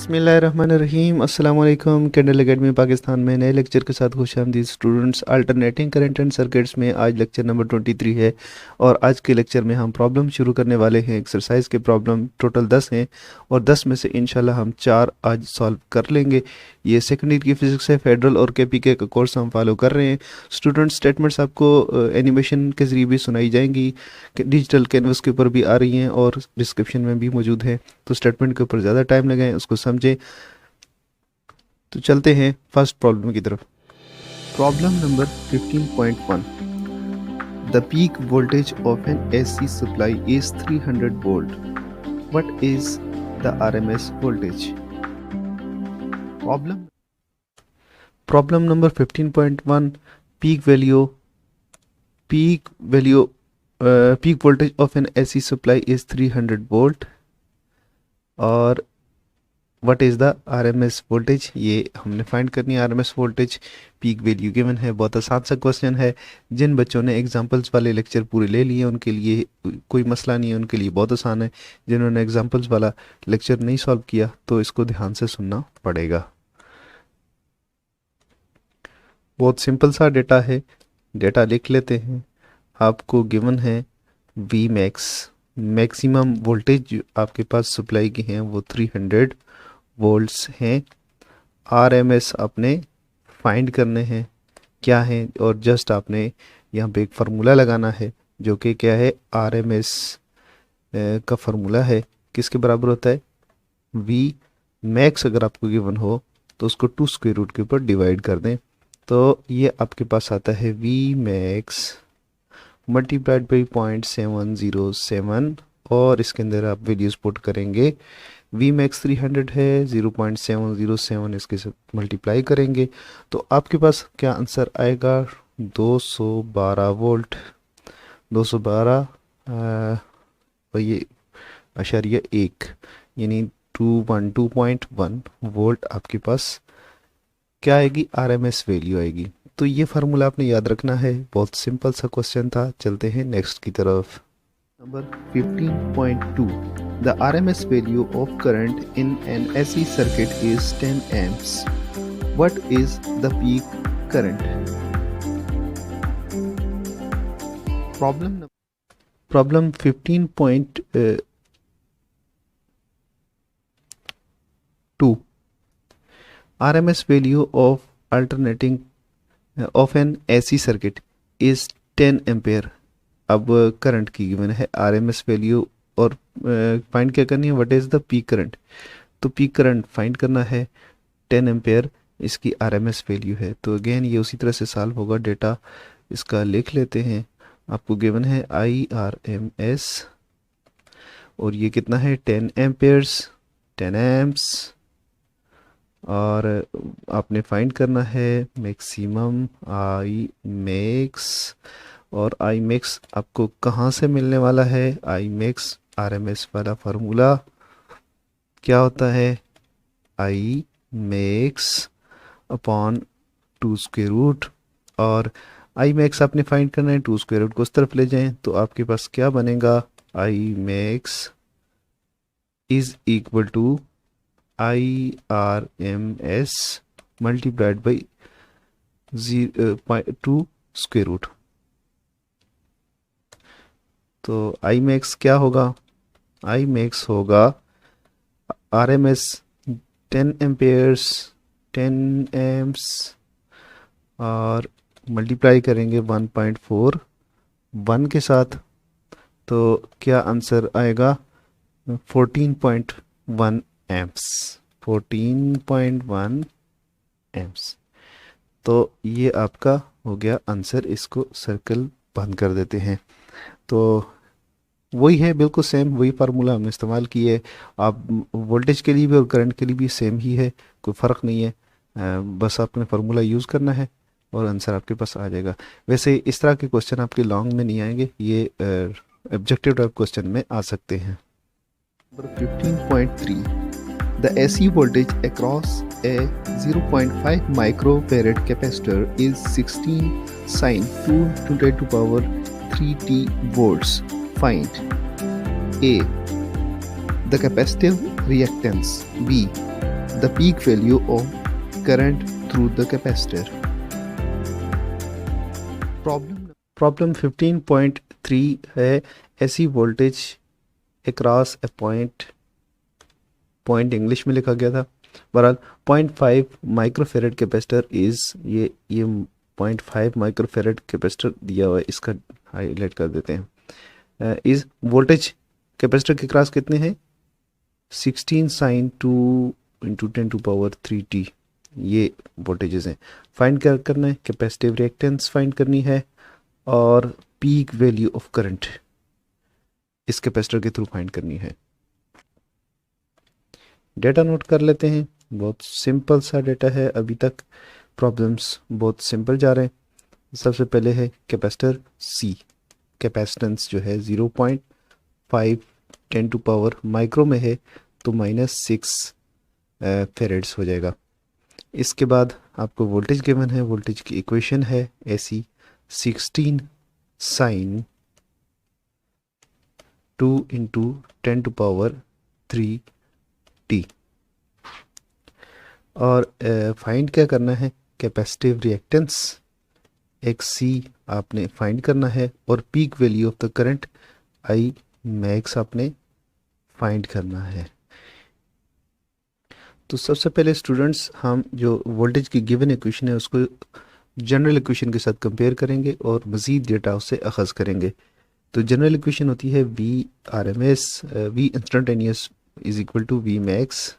बिस्मिल्लाहिर्रहमानिर्रहीम। अस्सलाम वालेकुम। कैंडल एकेडमी पाकिस्तान में नए लेक्चर के साथ खुशामदीद students. Alternating current and circuits में आज लेक्चर नंबर 23 है और आज के लेक्चर में हम प्रॉब्लम शुरू करने वाले हैं। एक्सरसाइज के प्रॉब्लम टोटल 10 हैं और 10 में से इंशाल्लाह हम 4 आज सॉल्व कर लेंगे। ये सेकेंड ईयर की फिजिक्स है, फेडरल और केपीके का कोर्स हम फॉलो कर रहे हैं। स्टूडेंट स्टेटमेंट्स आपको एनिमेशन के ज़रिए भी सुनाई जाएंगी, डिजिटल कैनवस के ऊपर भी आ रही हैं और डिस्क्रिप्शन में भी मौजूद है। तो स्टेटमेंट के ऊपर ज़्यादा टाइम लगाएं, उसको समझें। तो चलते हैं फर्स्ट प्रॉब्लम की तरफ। Problem number 15.1। The peak voltage of an AC supply is 300 volt. What is the RMS voltage? Problem number 15.1। Peak voltage of an AC supply is 300 volt और what is the RMS voltage, ये हमने find करनी है। RMS voltage peak value given है। बहुत आसान सा question है। जिन बच्चों ने एग्जांपल्स वाले लेक्चर पूरे ले लिए उनके लिए कोई मसला नहीं है, उनके लिए बहुत आसान है। जिन्होंने एग्जांपल्स वाला लेक्चर नहीं सॉल्व किया तो इसको ध्यान से सुनना पड़ेगा। बहुत सिंपल सा डेटा है, डेटा लिख लेते हैं। आपको गिवन है वी मैक्सिमम वोल्टेज जो आपके पास सप्लाई की हैं वो 300 वोल्ट्स हैं। आरएमएस आपने फाइंड करने हैं क्या है, और जस्ट आपने यहाँ पे एक फार्मूला लगाना है जो कि क्या है, आरएमएस का फार्मूला है। किसके बराबर होता है? वी मैक्स अगर आपको गिवन हो तो उसको 2 स्क्वायर रूट के ऊपर डिवाइड कर दें तो ये आपके पास आता है वी मैक्स मल्टीप्लाइड बाई 0.707 और इसके अंदर आप वैल्यूज पुट करेंगे। वी मैक्स 300 है, 0.707 इसके साथ मल्टीप्लाई करेंगे तो आपके पास क्या आंसर आएगा? 212 वोल्ट। 212 और ये अशारिया 1 यानी 212.1 वोल्ट आपके पास क्या आएगी? आरएमएस वैल्यू आएगी। तो ये फार्मूला आपने याद रखना है। बहुत सिंपल सा क्वेश्चन था। चलते हैं नेक्स्ट की तरफ। Number 15.2। The RMS value of current in an AC circuit is 10 amps. What is the peak current? Problem 15.2। RMS value of alternating of an AC circuit is 10 ampere. अब current की given है RMS value और find क्या करनी है? What is the peak current. तो peak current find करना है। 10 एम्पेयर इसकी आरएमएस वैल्यू है। तो अगेन ये उसी तरह से सॉल्व होगा। डेटा इसका लिख लेते हैं। आपको गिवन है आईआरएमएस और ये कितना है? 10 एम्पेयर्स, 10 एम्प्स। और आपने फाइंड करना है मैक्सिमम आई मैक्स। और आई मैक्स आपको कहाँ से मिलने वाला है? आई मैक्स आरएमएस वाला फार्मूला क्या होता है? I max upon 2 square root. और आई मैक्स आपने फाइंड करना है, 2 स्क्वायर रूट को उस तरफ ले जाएं तो आपके पास क्या बनेगा? I max is equal to IRMS multiplied by 2 square root. तो आई मैक्स क्या होगा? आई मैक्स होगा RMS 10 एम्पेयर्स, 10 एम्प्स और मल्टीप्लाई करेंगे 1.4 1 के साथ तो क्या आंसर आएगा? 14.1 एम्प्स। 14.1 एम्प्स। तो ये आपका हो गया आंसर। इसको सर्कल बंद कर देते हैं। तो वही है, बिल्कुल सेम वही फार्मूला हमने इस्तेमाल की है। आप वोल्टेज के लिए भी और करंट के लिए भी सेम ही है, कोई फ़र्क नहीं है। बस आपने फार्मूला यूज़ करना है और आंसर आपके पास आ जाएगा। वैसे इस तरह के क्वेश्चन आपके लॉन्ग में नहीं आएंगे, ये ऑब्जेक्टिव टाइप क्वेश्चन में आ सकते हैं। 15.3। The AC voltage across a 0.5 microfarad capacitor is 16 sin 2 to the power 3t volts. Find A. The capacitive reactance. B. the peak value of current through the capacitor. Problem 15.3 है ऐसी voltage across ए point English में लिखा गया था। बहरहाल 0.5 microfarad capacitor is ये 0.5 microfarad capacitor दिया हुआ है, इसका हाईलाइट कर देते हैं। इज वोल्टेज कैपेसिटर के क्रॉस कितने हैं 16 sign 2 into 10 to power 3t, ये वोल्टेजेस हैं। फाइंड क्या करना है, कैपेसिटिव रिएक्टेंस फाइंड करनी है और पीक वैल्यू ऑफ करंट इस कैपेसिटर के थ्रू फाइंड करनी है। डेटा नोट कर लेते हैं, बहुत सिंपल सा डेटा है, अभी तक प्रॉब्लम्स बहुत सिंपल जा रहे हैं। सबसे पहले है कैपेसिटर C, कैपेसिटेंस जो है 0.5 10 टू पावर माइक्रो में है तो -6 फेरेड्स हो जाएगा। इसके बाद आपको वोल्टेज गिवन है, वोल्टेज की इक्वेशन है ऐसी 16 sign 2 into 10 to power 3t और फाइंड क्या करना है, कैपेसिटिव रिएक्टेंस XC आपने फाइंड करना है और peak value of the current I max आपने फाइंड करना है। तो सबसे पहले स्टूडेंट्स हम जो वोल्टेज की गिवन इक्वेशन है उसको जनरल इक्वेशन के साथ कंपेयर करेंगे और मज़ीद डेटा उससे अखज़ करेंगे। तो जनरल इक्वेशन होती है V RMS V instantaneous is equal to V max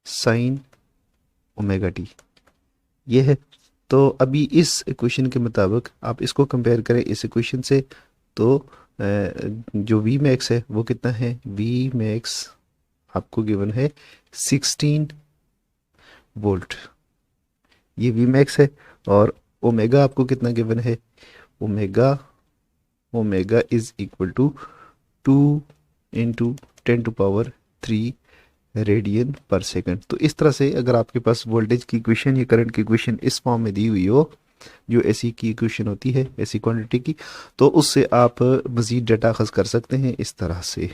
sine omega t, ये है। तो अभी इस इक्वेशन के मुताबिक आप इसको कंपेयर करें इस इक्वेशन से, तो जो V मैक्स है वो कितना है, V मैक्स आपको गिवन है 16 वोल्ट, ये V मैक्स है। और ओमेगा आपको कितना गिवन है, omega is equal to 2 into 10 to power 3 radian पर सेकंड। तो इस तरह से अगर आपके पास वोल्टेज की इक्वेशन या करंट की इक्वेशन इस फॉर्म में दी हुई हो, जो ऐसी की इक्वेशन होती है ऐसी क्वांटिटी की, तो उससे आप मजीद डाटा अखज़ कर सकते हैं इस तरह से।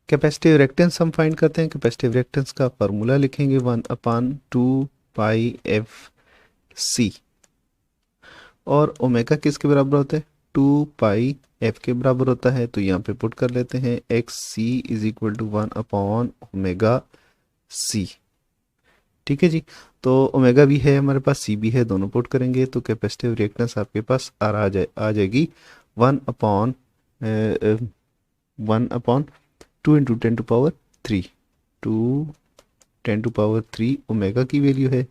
कैपेसिटिव रिएक्टेंस हम फाइंड करते हैं। कैपेसिटिव रिएक्टेंस का फार्मूला लिखेंगे 1/2 पाई FC और ओमेगा किसके बराबर होता है, 2 पाई F के बराबर होता है। तो यहाँ पे पुट कर लेते हैं XC इज इक्वल टू 1/ओमेगा C, ठीक है जी। तो ओमेगा भी है हमारे पास, C भी है, दोनों पुट करेंगे तो कैपेसिटिव रिएक्टेंस आपके पास आ जाएगी 1/2 into 10 to power 3, 2 10 to power 3 omega की वैल्यू है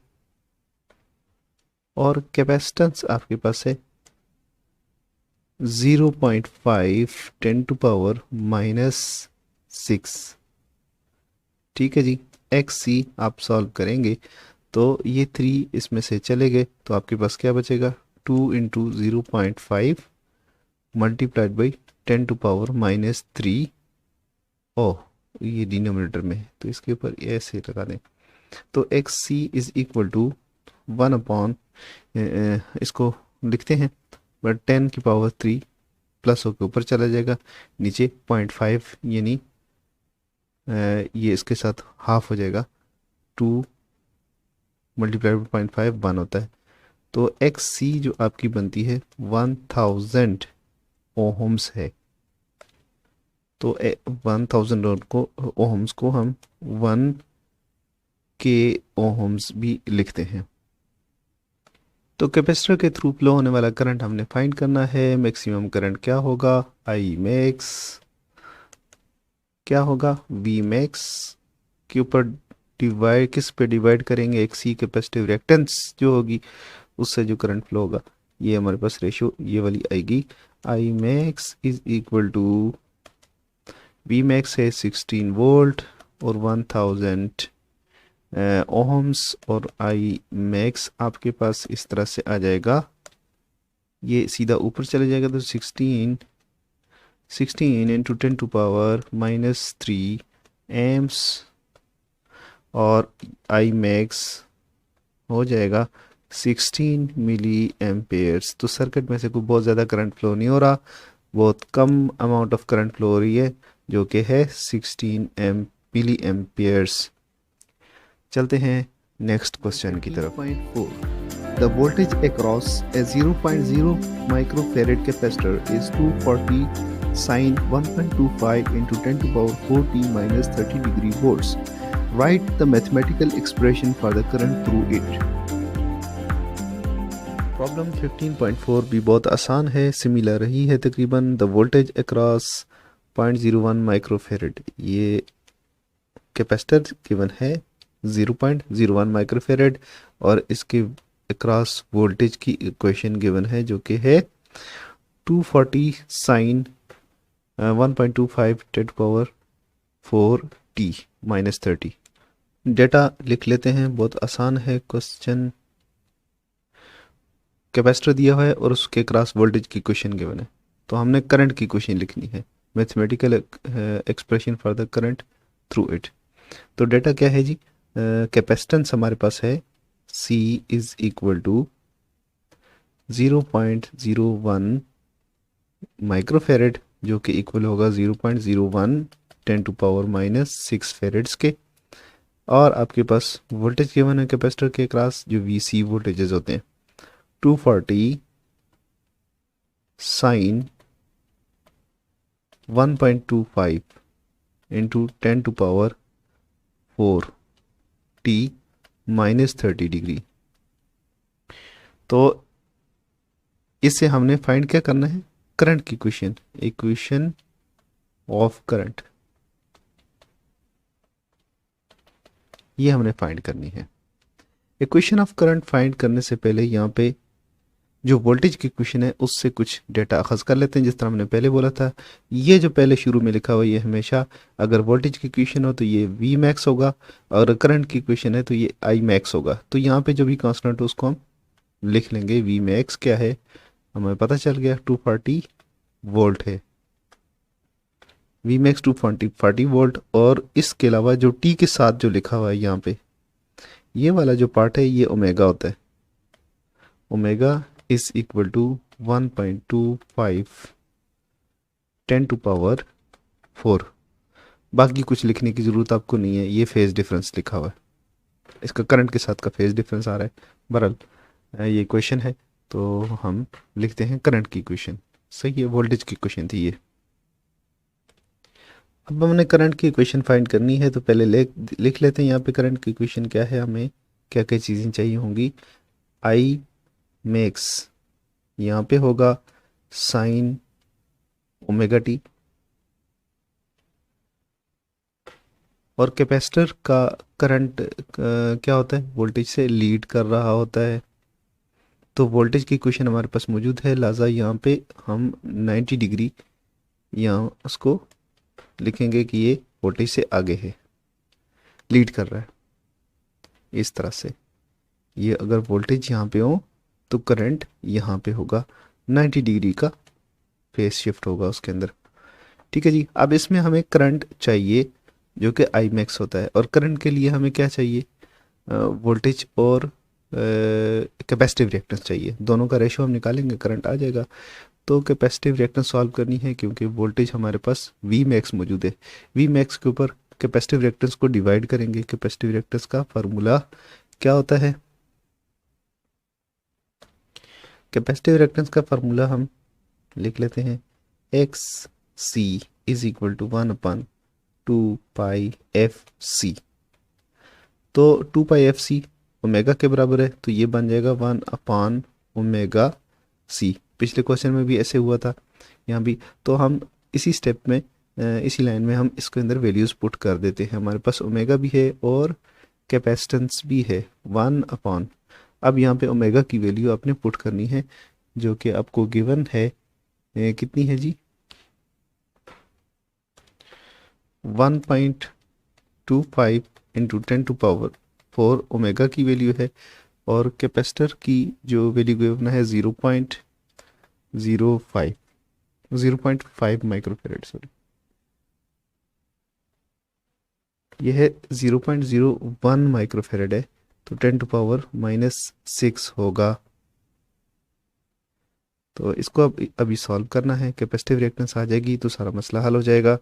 और कैपेसिटेंस आपके पास है 0.5 10 टू पावर -6, ठीक है जी। XC आप सॉल्व करेंगे तो ये 3 इसमें से चले गए तो आपके पास क्या बचेगा, 2 into 0.5 multiplied by 10 to power -3। Oh, ये डिनोमिनेटर में है तो इसके ऊपर ऐसे लगा दें। तो XC इज इक्वल टू 1 इसको लिखते हैं बट 10 की पावर 3 प्लस होकर ऊपर चला जाएगा, नीचे 0.5 यानी ये इसके साथ हाफ हो जाएगा, 2 मल्टीप्लाइड बाई 0.5 1 होता है। तो XC जो आपकी बनती है 1000 ओहम्स है। तो 1000 ओहम्स को हम 1 के ओहम्स भी लिखते हैं। तो कैपेसिटर के थ्रू फ्लो होने वाला करंट हमने फाइंड करना है। मैक्सिमम करंट क्या होगा, I मैक्स क्या होगा, V मैक्स के ऊपर डिवाइड, किस पे डिवाइड करेंगे, XC कैपेसिटिव रिएक्टेंस जो होगी उससे जो करंट फ्लो होगा, ये हमारे पास रेशियो ये वाली आएगी। I max is equal to V max है 16 वोल्ट और 1000 ओहम्स और I मैक्स आपके पास इस तरह से आ जाएगा, ये सीधा ऊपर चले जाएगा तो 16 इंटू 10 टू पावर -3 एम्स और I मैक्स हो जाएगा 16 मिली एम्पेयर्स। तो सर्किट में से कोई बहुत ज़्यादा करंट फ्लो नहीं हो रहा, बहुत कम अमाउंट ऑफ करंट फ्लो हो रही है जो कि है 16 मिली एम्पियर्स। चलते हैं नेक्स्ट क्वेश्चन की तरफ। 13.4 The voltage across a 0.0 microfarad capacitor is 240 sine 1.25 into 10 to power 4t minus 30 degree volts. Write the mathematical expression for the current through it. Problem 15.4 भी बहुत आसान है, सिमिलर ही है तकरीबन। द वोल्टेज अक्रॉस 0.01 माइक्रोफेरेड, ये capacitor given है 0.01 microfarad और इसके अक्रॉस वोल्टेज की इक्वेशन गिवन है जो कि है 240 sine 1.25 10 power 4t minus 30। Data लिख लेते हैं, बहुत आसान है क्वेश्चन। कैपेसिटर दिया हुआ है और उसके क्रॉस वोल्टेज की क्वेश्चन गिवन है, तो हमने करंट की क्वेश्चन लिखनी है, mathematical expression for the current through it. तो डेटा क्या है जी, कैपेसिटेंस हमारे पास है C is equal to 0.01 microfarad जो कि इक्वल होगा 0.01 10 टू पावर माइनस 6 फेरेड्स के। और आपके पास वोल्टेज गिवन है कैपेसिटर के क्रॉस, जो VC वोल्टेजेस होते हैं 240 sine 1.25 into 10 to power 4t minus 30 degree. तो इससे हमने फाइंड क्या करना है, करंट की इक्वेशन, इक्वेशन ऑफ करंट, ये हमने फाइंड करनी है। इक्वेशन ऑफ करंट फाइंड करने से पहले यहाँ पे जो वोल्टेज की इक्वेशन है उससे कुछ डेटा अखज़ कर लेते हैं। जिस तरह हमने पहले बोला था, ये जो पहले शुरू में लिखा हुआ ये हमेशा अगर वोल्टेज की इक्वेशन हो तो ये V मैक्स होगा और करंट की इक्वेशन है तो ये I मैक्स होगा। तो यहाँ पे जो भी कांस्टेंट है उसको हम लिख लेंगे। V मैक्स क्या है हमें पता चल गया, 240 वोल्ट है, V मैक्स 240 वोल्ट। और इसके अलावा जो T के साथ जो लिखा हुआ है यहाँ पे, ये वाला जो पार्ट है ये ओमेगा होता है। Omega is equal to 1.25 10 to power 4। बाकी कुछ लिखने की ज़रूरत आपको नहीं है, ये फेज डिफरेंस लिखा हुआ है, इसका करंट के साथ का फेज डिफरेंस आ रहा है। बहरहाल ये इक्वेशन है तो हम लिखते हैं करंट की इक्वेशन। सही है, वोल्टेज की इक्वेशन थी ये। अब हमने करंट की इक्वेशन फाइंड करनी है तो पहले लिख लेते हैं यहाँ पे करंट की इक्वेशन क्या है, हमें क्या क्या चीज़ें चाहिए होंगी। आई मैक्स यहाँ पे होगा साइन ओमेगा टी, और कैपेसिटर का करंट क्या होता है, वोल्टेज से लीड कर रहा होता है। तो वोल्टेज की इक्वेशन हमारे पास मौजूद है, लिहाजा यहाँ पे हम 90 डिग्री यहाँ उसको लिखेंगे कि ये वोल्टेज से आगे है, लीड कर रहा है। इस तरह से ये अगर वोल्टेज यहाँ पे हो तो करंट यहाँ पे होगा, 90 डिग्री का फेस शिफ्ट होगा उसके अंदर। ठीक है जी। अब इसमें हमें करंट चाहिए जो कि आई मैक्स होता है, और करंट के लिए हमें क्या चाहिए, वोल्टेज और कैपेसिटिव रिएक्टेंस चाहिए। दोनों का रेशो हम निकालेंगे, करंट आ जाएगा। तो कैपेसिटिव रिएक्टेंस सॉल्व करनी है क्योंकि वोल्टेज हमारे पास वी मैक्स मौजूद है। वी मैक्स के ऊपर कैपेसिटिव रिएक्टेंस को डिवाइड करेंगे। कैपेसिटिव रिएक्टेंस का फार्मूला क्या होता है, कैपेसिटिव रिएक्टेंस का फार्मूला हम लिख लेते हैं, X C is equal to 1/2πfc। तो 2πfc ओमेगा के बराबर है, तो ये बन जाएगा 1/ω/c। पिछले क्वेश्चन में भी ऐसे हुआ था, यहाँ भी। तो हम इसी स्टेप में इसी लाइन में हम इसके अंदर वैल्यूज़ पुट कर देते हैं। हमारे पास ओमेगा भी है और कैपेसिटेंस भी है 1/। अब यहाँ पे ओमेगा की वैल्यू आपने पुट करनी है जो कि आपको गिवन है, कितनी है जी, 1.25 इंटू 10 टू पावर 4 ओमेगा की वैल्यू है। और कैपेसिटर की जो वैल्यू गिवन है 0.05 माइक्रोफेरेड, सॉरी यह है 0.01 माइक्रोफेरेड है, तो 10 टू पावर -6 होगा। तो इसको अभी सॉल्व करना है, कैपेसिटिव रिएक्टेंस आ जाएगी तो सारा मसला हल हो जाएगा।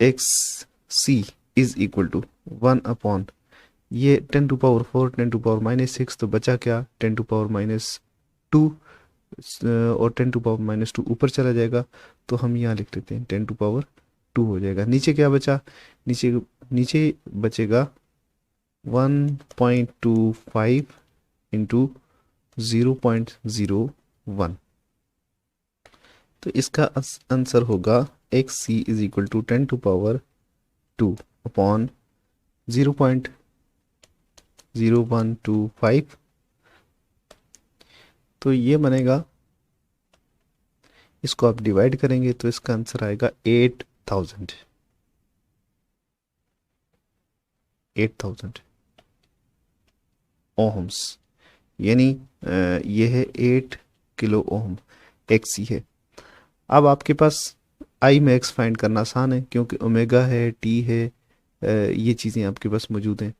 X C is equal to 1 upon ये 10 टू पावर 4 10 टू पावर -6, तो बचा क्या 10 टू पावर -2 और 10 टू पावर -2 ऊपर चला जाएगा, तो हम यहाँ लिख लेते हैं 10 टू पावर 2 हो जाएगा। नीचे क्या बचा, नीचे बचेगा 1.25 इंटू 0.01। तो इसका आंसर होगा XC is equal to 10 to power 2 upon 0.0125। तो ये बनेगा, इसको आप डिवाइड करेंगे तो इसका आंसर आएगा 8000 ओहम्स, यानी ये है 8 किलो ओम XC है। अब आपके पास आई मैक्स फाइंड करना आसान है क्योंकि ओमेगा है, टी है, ये चीज़ें आपके पास मौजूद हैं।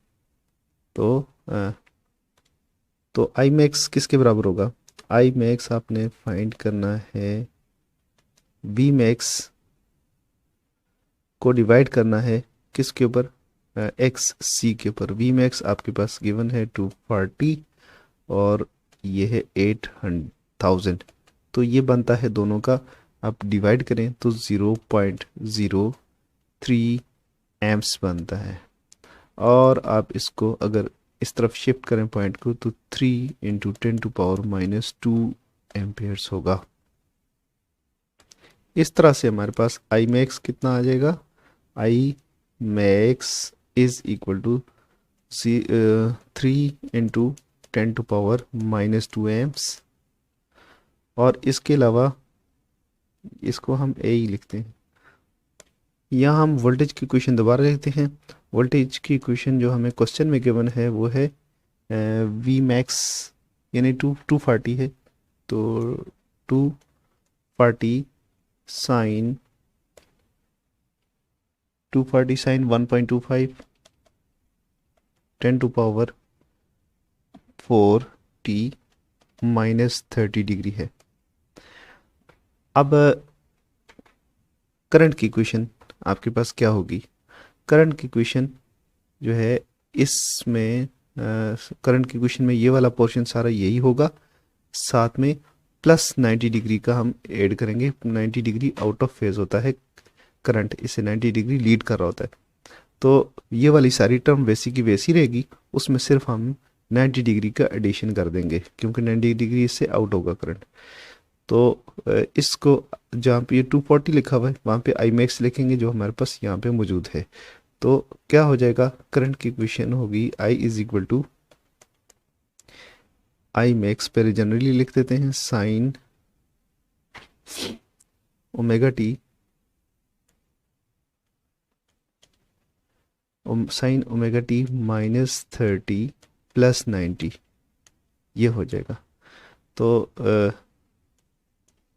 तो आई मैक्स किसके बराबर होगा, आई मैक्स आपने फाइंड करना है, वी मैक्स को डिवाइड करना है किसके ऊपर, XC के ऊपर। वी मैक्स आपके पास गिवन है 240 और ये है 8000, तो ये बनता है दोनों का, आप डिवाइड करें तो 0.03 एम्प्स बनता है। और आप इसको अगर इस तरफ शिफ्ट करें पॉइंट को तो 3 इंटू 10 टू पावर -2 एम्पियर्स होगा। इस तरह से हमारे पास आई मैक्स कितना आ जाएगा, I max is equal to 3 into 10 to power -2 amps. और इसके अलावा इसको हम ए ही लिखते हैं। यहाँ हम वोल्टेज की इक्वेशन दोबारा लिखते हैं। वोल्टेज की इक्वेशन जो हमें क्वेश्चन में गिवन है वो है वी मैक्स यानी 240 है, तो 240 sine 1.25 10 to power 4t -30 degree है। अब करंट की इक्वेशन आपके पास क्या होगी, करंट की इक्वेशन जो है इसमें करंट की इक्वेशन में ये वाला पोर्शन सारा यही होगा, साथ में प्लस 90 डिग्री का हम ऐड करेंगे। 90 डिग्री आउट ऑफ फेज होता है करंट, इसे 90 डिग्री लीड कर रहा होता है, तो ये वाली सारी टर्म वैसी की वैसी रहेगी, उसमें सिर्फ हम 90 डिग्री का एडिशन कर देंगे क्योंकि 90 डिग्री इससे आउट होगा करंट। तो इसको जहाँ पे ये 240 लिखा हुआ है वहाँ पे आई मैक्स लिखेंगे जो हमारे पास यहाँ पे मौजूद है। तो क्या हो जाएगा, करंट की इक्वेशन होगी I is equal to, I max पहले जनरली लिख देते हैं, sine omega t sine omega t -30 plus 90, ये हो जाएगा। तो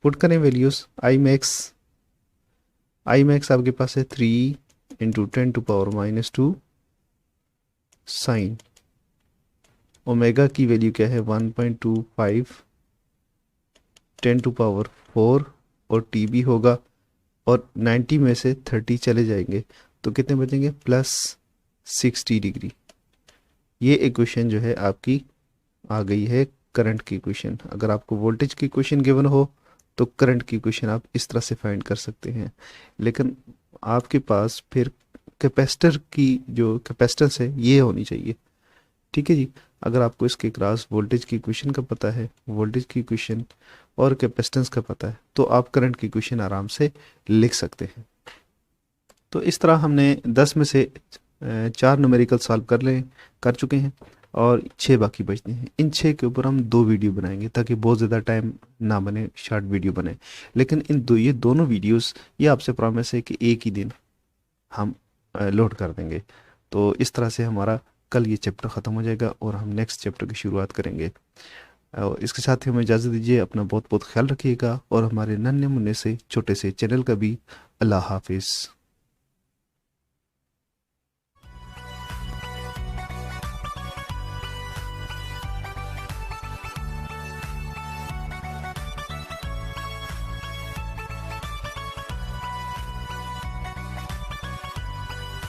पुट करें वैल्यूज, आई मैक्स आपके पास है 3 into 10 to power -2 sine omega की वैल्यू क्या है 1.25 10 टू पावर 4 और टी भी होगा, और 90 में से 30 चले जाएंगे तो कितने बचेंगे +60 डिग्री। ये इक्वेशन जो है आपकी आ गई है करंट की इक्वेशन। अगर आपको वोल्टेज की इक्वेशन गिवन हो तो करंट की इक्वेशन आप इस तरह से फाइंड कर सकते हैं, लेकिन आपके पास फिर कैपेसिटर की जो कैपेसिटेंस है ये होनी चाहिए। ठीक है जी, अगर आपको इसके क्रॉस वोल्टेज की इक्वेशन का पता है, वोल्टेज की इक्वेशन और कैपेसिटेंस का पता है, तो आप करंट की इक्वेशन आराम से लिख सकते हैं। तो इस तरह हमने 10 में से 4 न्यूमेरिकल सॉल्व कर चुके हैं और 6 बाकी बचते हैं। इन 6 के ऊपर हम 2 वीडियो बनाएंगे ताकि बहुत ज़्यादा टाइम ना बने, शॉर्ट वीडियो बने। लेकिन ये दोनों वीडियोस ये आपसे प्रॉमिस है कि एक ही दिन हम लोड कर देंगे। तो इस तरह से हमारा कल ये चैप्टर ख़त्म हो जाएगा और हम नेक्स्ट चैप्टर की शुरुआत करेंगे। इसके साथ ही हमें इजाज़त दीजिए, अपना बहुत बहुत ख्याल रखिएगा और हमारे नन्हे मुन्ने से छोटे से चैनल का भी अल्लाह हाफिज़।